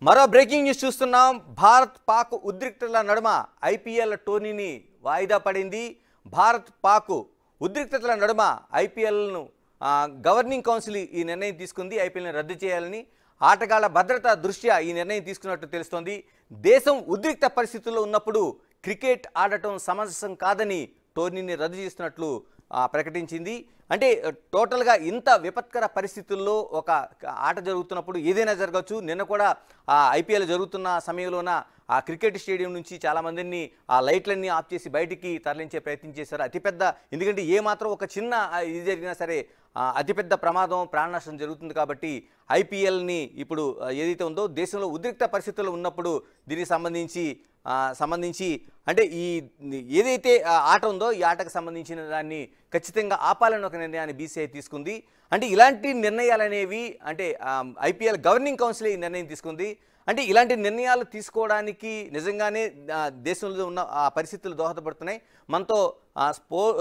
మరో breaking news చూస్తున్నాం. భారత్ పాక్ ఉద్రిక్తతల నడుమ ఐపీఎల్ టోర్నీని వాయిదా పడింది. భారత్ పాక్ ఉద్రిక్తతల నడుమ ఐపీఎల్ను గవర్నింగ్ కౌన్సిల్ ఈ నిర్ణయం తీసుకుంది. ఐపీఎల్ని రద్దు చేయాలని ఆటగాళ్ల భద్రత దృష్ట్యా ఈ నిర్ణయం తీసుకున్నట్టు తెలుస్తోంది. దేశం ఉద్రిక్త పరిస్థితుల్లో ఉన్నప్పుడు క్రికెట్ ఆడటం సమంజసం కాదని టోర్నీని రద్దు చేస్తున్నట్లు ప్రకటించింది. అంటే టోటల్గా ఇంత విపత్కర పరిస్థితుల్లో ఒక ఆట జరుగుతున్నప్పుడు ఏదైనా జరగవచ్చు. నిన్న కూడా ఐపీఎల్ జరుగుతున్న సమయంలోన ఆ క్రికెట్ స్టేడియం నుంచి చాలామందిని ఆ లైట్లన్నీ ఆఫ్ చేసి బయటికి తరలించే ప్రయత్నం చేశారు. అతిపెద్ద, ఎందుకంటే ఏమాత్రం ఒక చిన్న ఇది జరిగినా సరే అతిపెద్ద ప్రమాదం, ప్రాణనష్టం జరుగుతుంది. కాబట్టి ఐపీఎల్ని ఇప్పుడు ఏదైతే ఉందో దేశంలో ఉద్రిక్త పరిస్థితుల్లో ఉన్నప్పుడు దీనికి సంబంధించి అంటే ఈ ఏదైతే ఆట ఉందో ఈ ఆటకు సంబంధించిన దాన్ని ఖచ్చితంగా ఆపాలని ఒక నిర్ణయాన్ని బీసీఐ తీసుకుంది. అంటే ఇలాంటి నిర్ణయాలు అనేవి అంటే ఐపీఎల్ గవర్నింగ్ కౌన్సిల్ ఈ నిర్ణయం తీసుకుంది. అంటే ఇలాంటి నిర్ణయాలు తీసుకోవడానికి నిజంగానే దేశంలో ఉన్న ఆ పరిస్థితులు దోహదపడుతున్నాయి. మనతో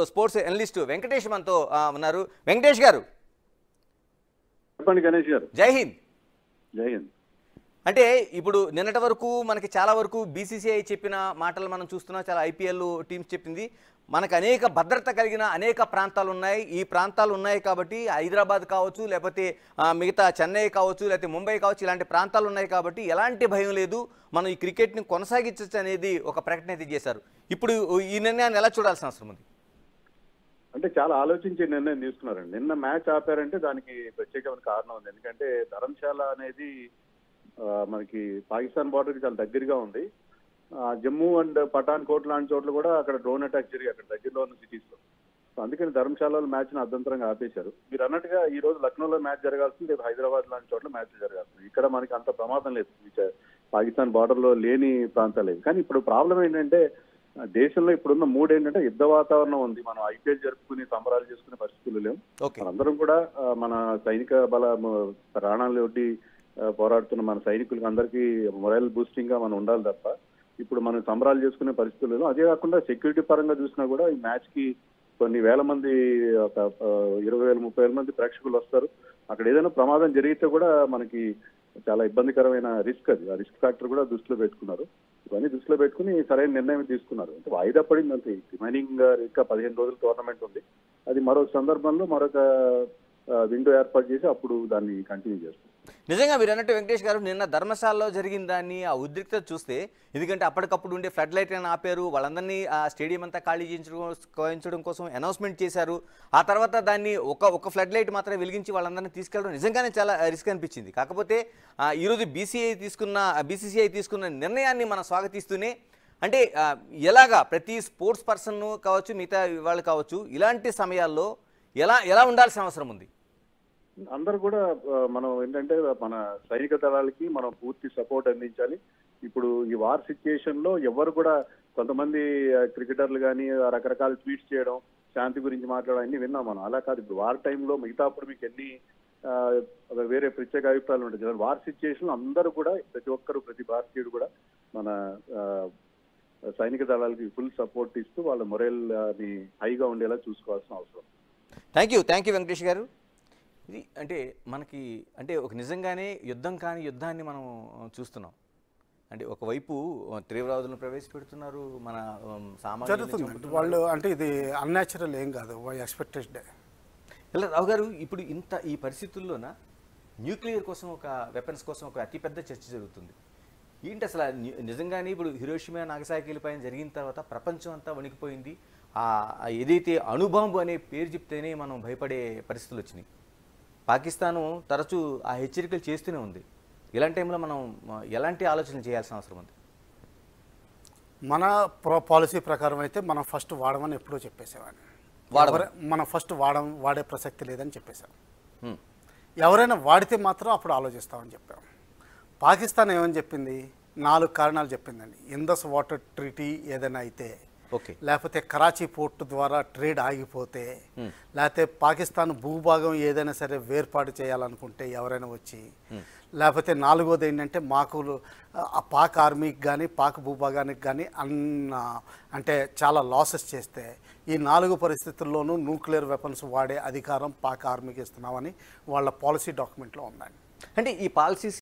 స్పోర్ట్స్ అనలిస్ట్ వెంకటేష్ మనతో ఉన్నారు. వెంకటేష్ గారు చెప్పండి. గణేష్ గారు జై హింద్. జై హింద్. అంటే ఇప్పుడు నిన్నటి వరకు మనకి చాలా వరకు బీసీసీఐ చెప్పిన మాటలు మనం చూస్తున్నాం. చాలా ఐపీఎల్ టీమ్స్ చెప్పింది మనకు అనేక భద్రత కలిగిన అనేక ప్రాంతాలు ఉన్నాయి. ఈ ప్రాంతాలు ఉన్నాయి కాబట్టి హైదరాబాద్ కావచ్చు, లేకపోతే మిగతా చెన్నై కావచ్చు, లేకపోతే ముంబై కావచ్చు, ఇలాంటి ప్రాంతాలు ఉన్నాయి కాబట్టి ఎలాంటి భయం లేదు, మనం ఈ క్రికెట్ని కొనసాగించవచ్చు అనేది ఒక ప్రకటన అయితే చేశారు. ఇప్పుడు ఈ నిర్ణయాన్ని ఎలా చూడాల్సిన అవసరం ఉంది? అంటే చాలా ఆలోచించి నిర్ణయం తీసుకున్నారండి. నిన్న మ్యాచ్ ఆపారంటే దానికి ప్రత్యేకమైన కారణం ఉంది. ఎందుకంటే ధర్మశాల అనేది మనకి పాకిస్తాన్ బార్డర్కి చాలా దగ్గరగా ఉంది. జమ్మూ అండ్ పఠాన్ కోట్ లాంటి చోట్ల కూడా అక్కడ డ్రోన్ అటాక్ జరిగి అక్కడ దగ్గరలో ఉన్న సిటీస్లో. సో అందుకని ధర్మశాలలో మ్యాచ్ని అర్ధంతరంగా ఆపేశారు. మీరు అన్నట్టుగా ఈ రోజు లక్నోలో మ్యాచ్ జరగాల్సింది, రేపు హైదరాబాద్ లాంటి చోట్ల మ్యాచ్ జరగాల్సింది. ఇక్కడ మనకి అంత ప్రమాదం లేదు, పాకిస్తాన్ బార్డర్లో లేని ప్రాంతాలు లేదు. కానీ ఇప్పుడు ప్రాబ్లం ఏంటంటే దేశంలో ఇప్పుడున్న మూడు ఏంటంటే యుద్ధ వాతావరణం ఉంది. మనం ఐపీఎల్ జరుపుకుని సంబరాలు చేసుకునే పరిస్థితులు లేవు. మనందరం కూడా మన సైనిక బల ప్రాణాలు ఒడ్డి పోరాడుతున్న మన సైనికులకి అందరికీ మొరల్ బూస్టింగ్ గా మనం ఉండాలి తప్ప ఇప్పుడు మనం సంబరాలు చేసుకునే పరిస్థితులు. అదే కాకుండా సెక్యూరిటీ పరంగా చూసినా కూడా ఈ మ్యాచ్ కి కొన్ని వేల మంది, ఒక 20,000 30,000 మంది ప్రేక్షకులు వస్తారు. అక్కడ ఏదైనా ప్రమాదం జరిగితే కూడా మనకి చాలా ఇబ్బందికరమైన రిస్క్ అది. ఆ రిస్క్ ఫ్యాక్టర్ కూడా దృష్టిలో పెట్టుకున్నారు. ఇవన్నీ దృష్టిలో పెట్టుకుని సరైన నిర్ణయం తీసుకున్నారు. అంటే వాయిదా పడింది అంతే. రిమైనింగ్ ఇంకా 15 రోజుల టోర్నమెంట్ ఉంది. అది మరొక సందర్భంలో మరొక విండో ఏర్పాటు చేసి అప్పుడు దాన్ని కంటిన్యూ చేస్తాం. నిజంగా మీరు అన్నట్టు వెంకటేష్ గారు, నిన్న ధర్మశాలలో జరిగిన దాన్ని ఆ ఉద్రిక్తత చూస్తే, ఎందుకంటే అప్పటికప్పుడు ఉండే ఫ్లడ్ లైట్లను ఆపారు, వాళ్ళందరినీ ఆ స్టేడియం అంతా ఖాళీ చేయించడం కోసం అనౌన్స్మెంట్ చేశారు. ఆ తర్వాత దాన్ని ఒక ఫ్లడ్ లైట్ మాత్రమే వెలిగించి వాళ్ళందరినీ తీసుకెళ్ళడం నిజంగానే చాలా రిస్క్ అనిపించింది. కాకపోతే ఈరోజు బీసీసీఐ తీసుకున్న నిర్ణయాన్ని మనం స్వాగతిస్తూనే, అంటే ఎలాగా ప్రతి స్పోర్ట్స్ పర్సన్ కావచ్చు, మిగతా వాళ్ళు కావచ్చు, ఇలాంటి సమయాల్లో ఎలా ఉండాల్సిన అవసరం ఉంది? అందరూ కూడా మనం ఏంటంటే మన సైనిక దళాలకి మనం పూర్తి సపోర్ట్ అందించాలి. ఇప్పుడు ఈ వార్ సిచ్యుయేషన్ లో ఎవరు కూడా, కొంతమంది క్రికెటర్లు కానీ రకరకాల ట్వీట్స్ చేయడం, శాంతి గురించి మాట్లాడడం అన్ని విన్నాం మనం. అలా కాదు, ఇప్పుడు వార్ టైంలో మిగతా అప్పుడు మీకు ఎన్ని వేరే ప్రత్యేక అభిప్రాయాలు ఉంటాయి. వార్ సిచ్యుయేషన్ అందరూ కూడా ప్రతి భారతీయుడు కూడా మన సైనిక దళాలకి ఫుల్ సపోర్ట్ ఇస్తూ వాళ్ళ మొరల్ ని హైగా ఉండేలా చూసుకోవాల్సిన అవసరం. థ్యాంక్ యూ వెంకటేష్ గారు. ఇది అంటే మనకి అంటే ఒక నిజంగానే యుద్ధం కాని యుద్ధాన్ని మనం చూస్తున్నాం. అంటే ఒకవైపు తీవ్రవాదులను ప్రవేశపెడుతున్నారు, మన సామాజిక వాళ్ళు, అంటే ఇది అన్యాచురల్ ఏం కాదు, ఎక్స్పెక్టెడ్. రావు గారు, ఇప్పుడు ఈ పరిస్థితుల్లోన న్యూక్లియర్ కోసం, ఒక వెపన్స్ కోసం ఒక అతిపెద్ద చర్చ జరుగుతుంది. ఏంటి అసలు నిజంగానే ఇప్పుడు హిరోషిమా నాగసాకి పైన జరిగిన తర్వాత ప్రపంచం అంతా వణికిపోయింది. ఏదైతే అణుబాంబు అనే పేరు చెప్తేనే మనం భయపడే పరిస్థితులు వచ్చినాయి. పాకిస్తాను తరచూ ఆ హెచ్చరికలు చేస్తూనే ఉంది. ఇలాంటి టైంలో మనం ఎలాంటి ఆలోచనలు చేయాల్సిన అవసరం ఉంది? మన పాలసీ ప్రకారం అయితే మనం ఫస్ట్ వాడమని ఎప్పుడో చెప్పేసేవాడిని. మనం ఫస్ట్ వాడే ప్రసక్తి లేదని చెప్పేశాం. ఎవరైనా వాడితే మాత్రం అప్పుడు ఆలోచిస్తామని చెప్పాం. పాకిస్తాన్ ఏమని చెప్పింది? 4 కారణాలు చెప్పిందండి. ఇండస్ వాటర్ ట్రీటీ ఏదైనా అయితే, లేకపోతే కరాచీ పోర్టు ద్వారా ట్రేడ్ ఆగిపోతే, లేకపోతే పాకిస్తాన్ భూభాగం ఏదైనా సరే వేర్పాటు చేయాలనుకుంటే ఎవరైనా వచ్చి, లేకపోతే 4వది ఏంటంటే పాక్ ఆర్మీకి కానీ పాక్ భూభాగానికి కానీ అంటే చాలా లాసెస్ చేస్తే ఈ 4 పరిస్థితుల్లోనూ న్యూక్లియర్ వెపన్స్ వాడే అధికారం పాక్ ఆర్మీకి ఇస్తున్నామని వాళ్ళ పాలసీ డాక్యుమెంట్లో ఉందండి. అంటే ఈ పాలసీస్